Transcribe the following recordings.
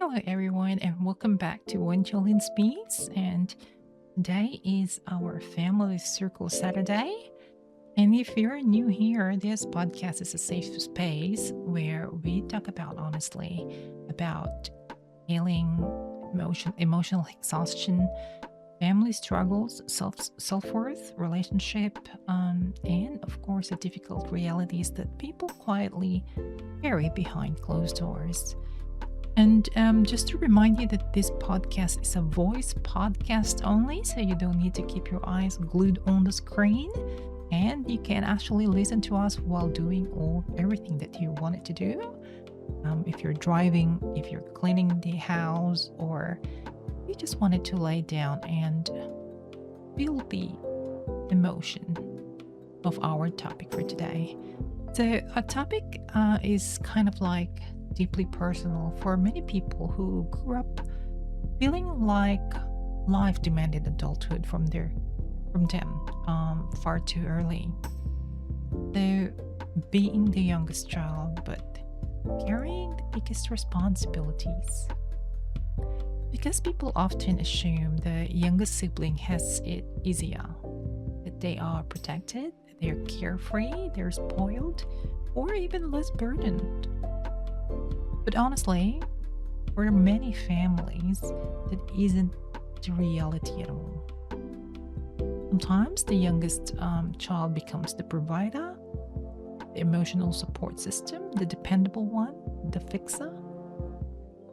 Hello, everyone, and welcome back to When Children Speaks. And today is our Family Circle Saturday. And if you're new here, this podcast is a safe space where we talk about honestly about healing, emotional exhaustion, family struggles, self worth, relationship, and of course the difficult realities that people quietly carry behind closed doors. And just to remind you that this podcast is a voice podcast only, so you don't need to keep your eyes glued on the screen. And you can actually listen to us while doing everything that you wanted to do. If you're driving, if you're cleaning the house, or you just wanted to lay down and feel the emotion of our topic for today. So, our topic is kind of like deeply personal for many people who grew up feeling like life demanded adulthood from them far too early. They're being the youngest child, but carrying the biggest responsibilities. Because people often assume the youngest sibling has it easier, that they are protected, they're carefree, they're spoiled, or even less burdened. But honestly, for many families, that isn't the reality at all. Sometimes the youngest child becomes the provider, the emotional support system, the dependable one, the fixer,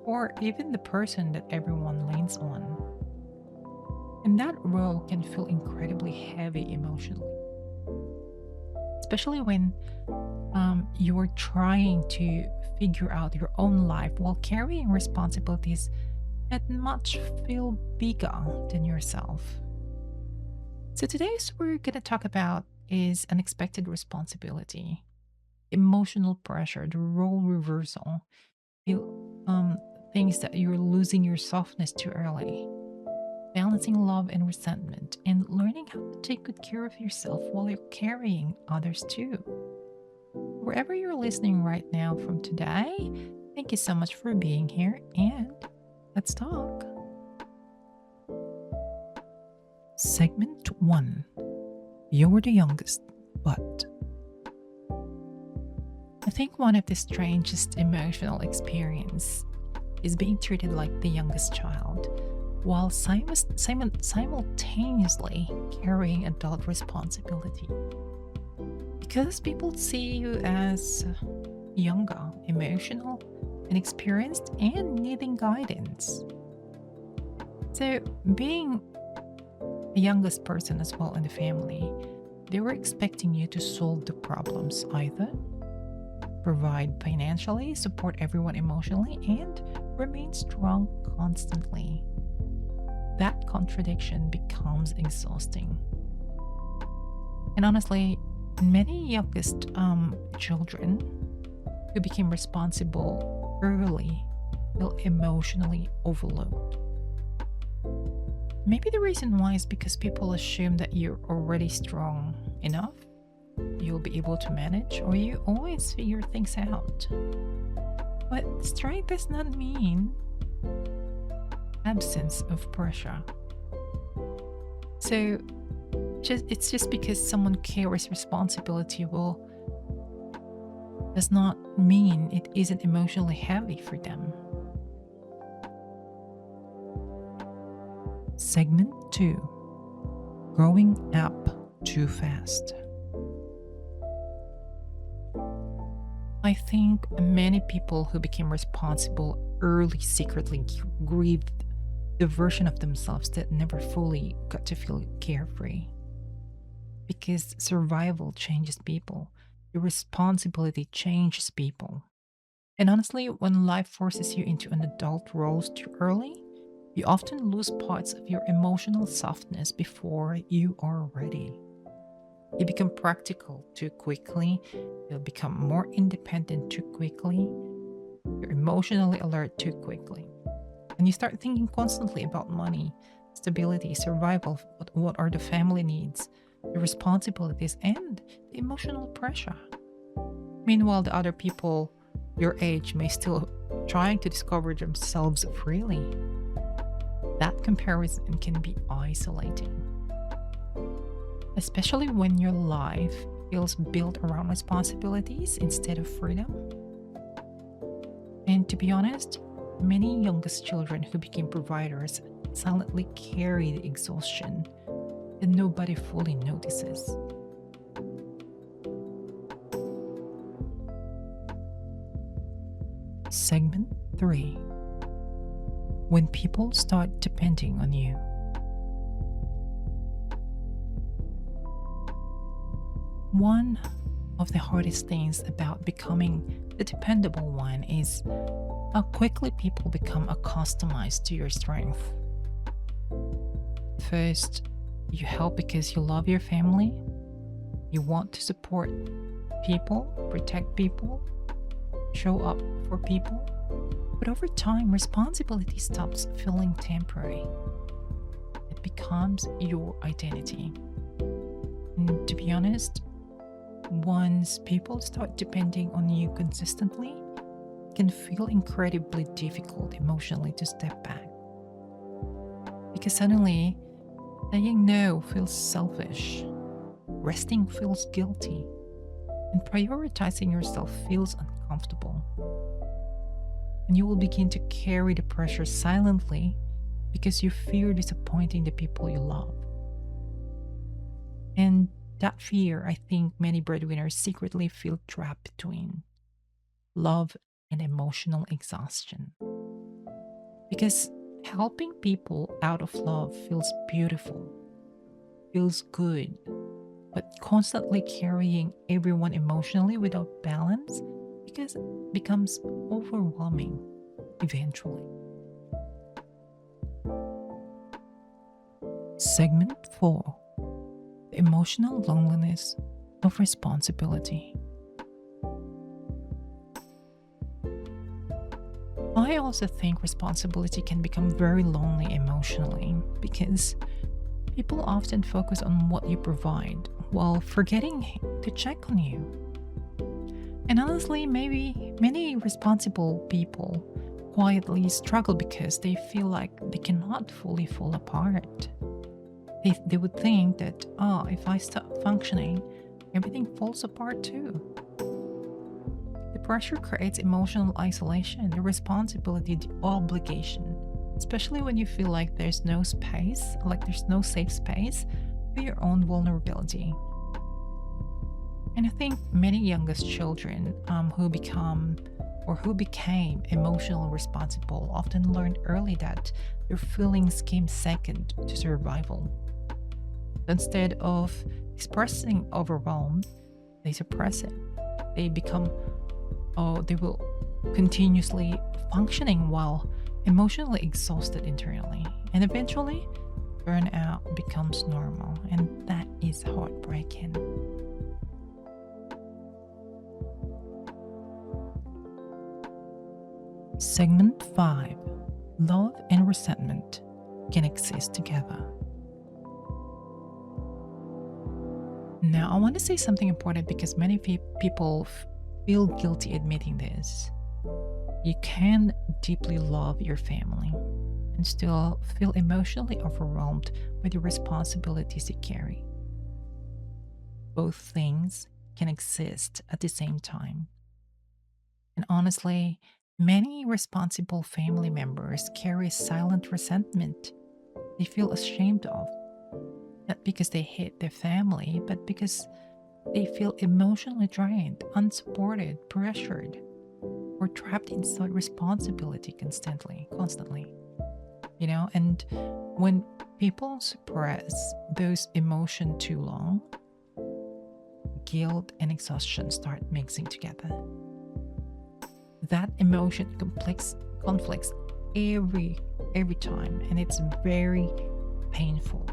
or even the person that everyone leans on. And that role can feel incredibly heavy emotionally, especially when you're trying to figure out your own life while carrying responsibilities that much feel bigger than yourself. So today's we're going to talk about is unexpected responsibility, emotional pressure, the role reversal, things that you're losing your softness too early, balancing love and resentment, and learning how to take good care of yourself while you're carrying others too. Wherever you're listening right now from today, thank you so much for being here, and let's talk. Segment 1. You're the youngest, but I think one of the strangest emotional experience is being treated like the youngest child while simultaneously carrying adult responsibility. Because people see you as younger, emotional, inexperienced, and needing guidance. So, being the youngest person as well in the family, they were expecting you to solve the problems either, provide financially, support everyone emotionally, and remain strong constantly. That contradiction becomes exhausting. And honestly, many youngest children who became responsible early feel emotionally overloaded. Maybe the reason why is because people assume that you're already strong enough, you'll be able to manage, or you always figure things out. But strength does not mean absence of pressure. So it's just because someone carries responsibility does not mean it isn't emotionally heavy for them. Segment 2. Growing up too fast. I think many people who became responsible early secretly grieved the version of themselves that never fully got to feel carefree. Because survival changes people, the responsibility changes people. And honestly, when life forces you into an adult role too early, you often lose parts of your emotional softness before you are ready. You become practical too quickly, you'll become more independent too quickly, you're emotionally alert too quickly. And you start thinking constantly about money, stability, survival, what are the family needs, the responsibilities, and the emotional pressure. Meanwhile, the other people your age may still trying to discover themselves freely. That comparison can be isolating, especially when your life feels built around responsibilities instead of freedom. And to be honest, many youngest children who became providers silently carry the exhaustion that nobody fully notices. Segment 3: When people start depending on you. One of the hardest things about becoming the dependable one is how quickly people become accustomed to your strength. First, you help because you love your family, you want to support people, protect people, show up for people. But over time, responsibility stops feeling temporary. It becomes your identity. And to be honest, once people start depending on you consistently, it can feel incredibly difficult emotionally to step back. Because suddenly, saying no feels selfish, resting feels guilty, and prioritizing yourself feels uncomfortable. And you will begin to carry the pressure silently because you fear disappointing the people you love. And that fear, I think many breadwinners secretly feel trapped between love and emotional exhaustion. Because helping people out of love feels beautiful, feels good, but constantly carrying everyone emotionally without balance because it becomes overwhelming eventually. Segment 4: The emotional loneliness of responsibility. I also think responsibility can become very lonely emotionally because people often focus on what you provide while forgetting to check on you. And honestly, maybe many responsible people quietly struggle because they feel like they cannot fully fall apart. They would think that, oh, if I stop functioning, everything falls apart too. The pressure creates emotional isolation, the responsibility, the obligation, especially when you feel like there's no space, like there's no safe space for your own vulnerability. And I think many youngest children who became emotionally responsible often learned early that their feelings came second to survival. Instead of expressing overwhelm, they suppress it. They become, they will continuously functioning while emotionally exhausted internally. And eventually, burnout becomes normal. And that is heartbreaking. Segment 5: Love and resentment can exist together. Now, I want to say something important because many people feel guilty admitting this. You can deeply love your family and still feel emotionally overwhelmed by the responsibilities you carry. Both things can exist at the same time. And honestly, many responsible family members carry silent resentment they feel ashamed of, not because they hate their family, but because they feel emotionally drained, unsupported, pressured, or trapped inside responsibility constantly. And when people suppress those emotions too long, guilt and exhaustion start mixing together. That emotion conflicts every time, and it's very painful,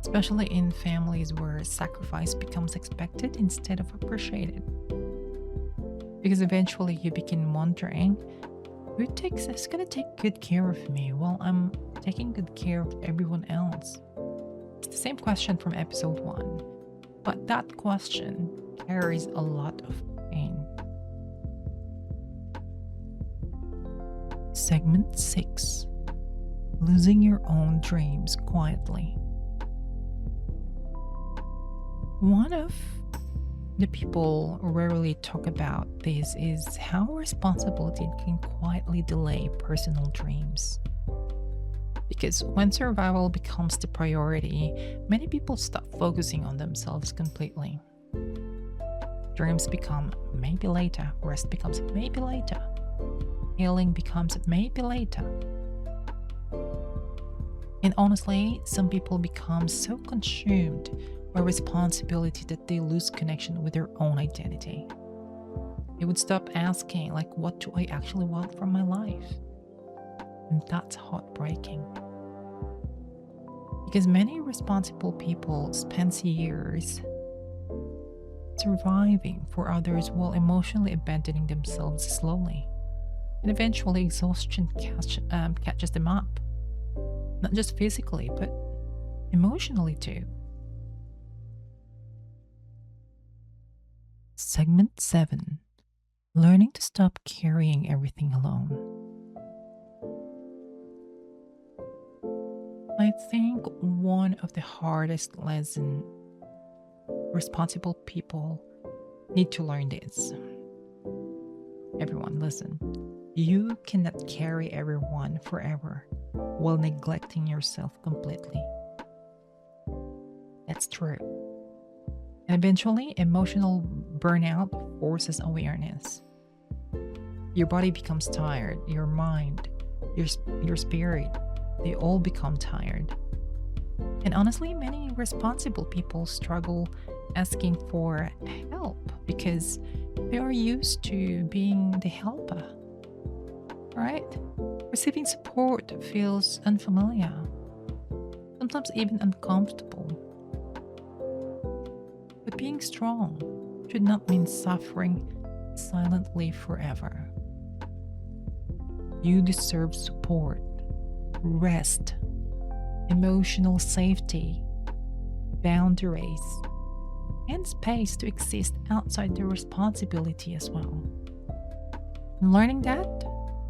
especially in families where sacrifice becomes expected instead of appreciated. Because eventually you begin wondering, who's going to take good care of me while I'm taking good care of everyone else? It's the same question from episode 1, but that question carries a lot of pain. Segment 6: Losing your own dreams quietly. One of the people rarely talk about this is how responsibility can quietly delay personal dreams. Because when survival becomes the priority, many people stop focusing on themselves completely. Dreams become maybe later, rest becomes maybe later, healing becomes maybe later. And honestly, some people become so consumed by responsibility that they lose connection with their own identity. They would stop asking, like, what do I actually want from my life? And that's heartbreaking. Because many responsible people spend years surviving for others while emotionally abandoning themselves slowly. And eventually, exhaustion catches them up. Not just physically, but emotionally too. Segment 7: Learning to stop carrying everything alone. I think one of the hardest lessons responsible people need to learn this. Everyone, listen. You cannot carry everyone forever while neglecting yourself completely. That's true. And eventually, emotional burnout forces awareness. Your body becomes tired, your mind, your spirit, they all become tired. And honestly, many responsible people struggle asking for help because they are used to being the helper, right? Receiving support feels unfamiliar, sometimes even uncomfortable. But being strong should not mean suffering silently forever. You deserve support, rest, emotional safety, boundaries, and space to exist outside the responsibility as well. And learning that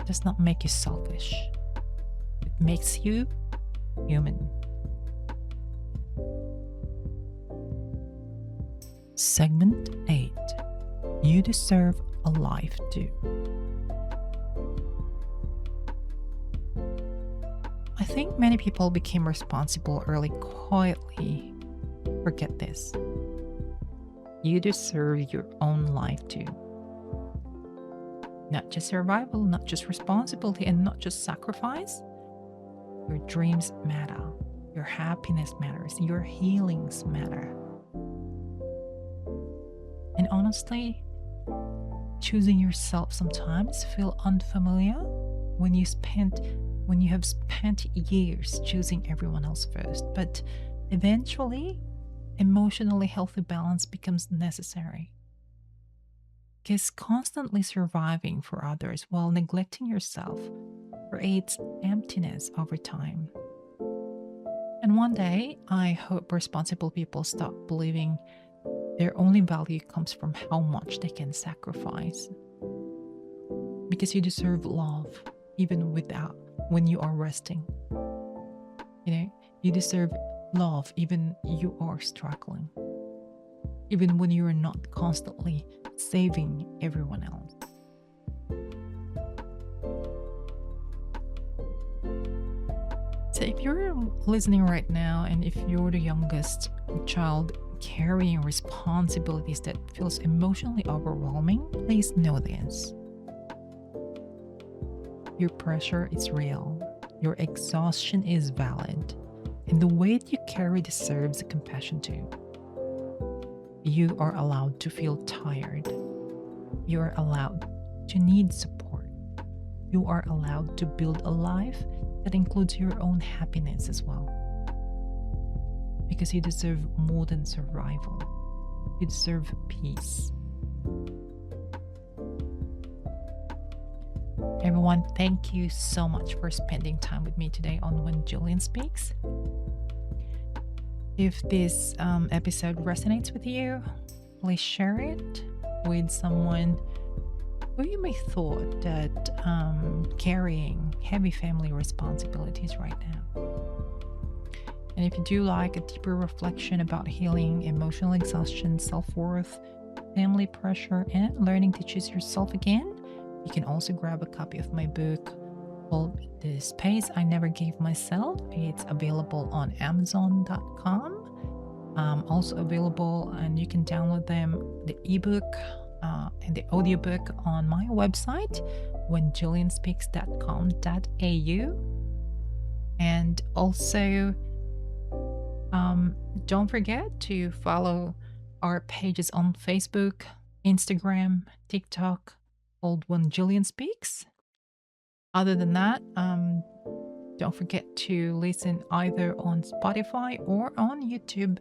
does not make you selfish. It makes you human. Segment 8: You deserve a life too. I think many people became responsible early quietly. Forget this. You deserve your own life too. Not just survival, not just responsibility, and not just sacrifice. Your dreams matter. Your happiness matters. Your healings matter. And honestly, choosing yourself sometimes feel unfamiliar when you have spent years choosing everyone else first. But eventually, emotionally healthy balance becomes necessary. Because constantly surviving for others while neglecting yourself creates emptiness over time. And one day, I hope responsible people stop believing their only value comes from how much they can sacrifice. Because you deserve love even when you are resting. You deserve love even you are struggling. Even when you are not constantly saving everyone else. So if you're listening right now and if you're the youngest child carrying responsibilities that feels emotionally overwhelming, please know this. Your pressure is real. Your exhaustion is valid. And the weight you carry deserves compassion too. You are allowed to feel tired. You are allowed to need support. You are allowed to build a life that includes your own happiness as well. Because you deserve more than survival. You deserve peace. Everyone, thank you so much for spending time with me today on When Julian Speaks. If this episode resonates with you, please share it with someone Well, you may thought that carrying heavy family responsibilities right now. And if you do like a deeper reflection about healing, emotional exhaustion, self-worth, family pressure, and learning to choose yourself again, you can also grab a copy of my book called The Space I Never Gave Myself. It's available on Amazon.com. Also available, and you can download them, the ebook and the audiobook on my website, whenjulianspeaks.com.au. And also, don't forget to follow our pages on Facebook, Instagram, TikTok, called When Julian Speaks. Other than that, don't forget to listen either on Spotify or on YouTube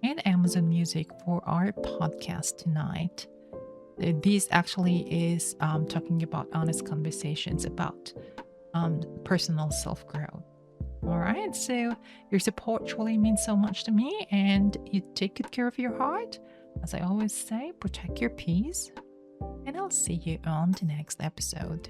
and Amazon Music for our podcast tonight. This actually is talking about honest conversations about personal self-growth. All right, so your support truly means so much to me, and you take good care of your heart. As I always say, protect your peace, and I'll see you on the next episode.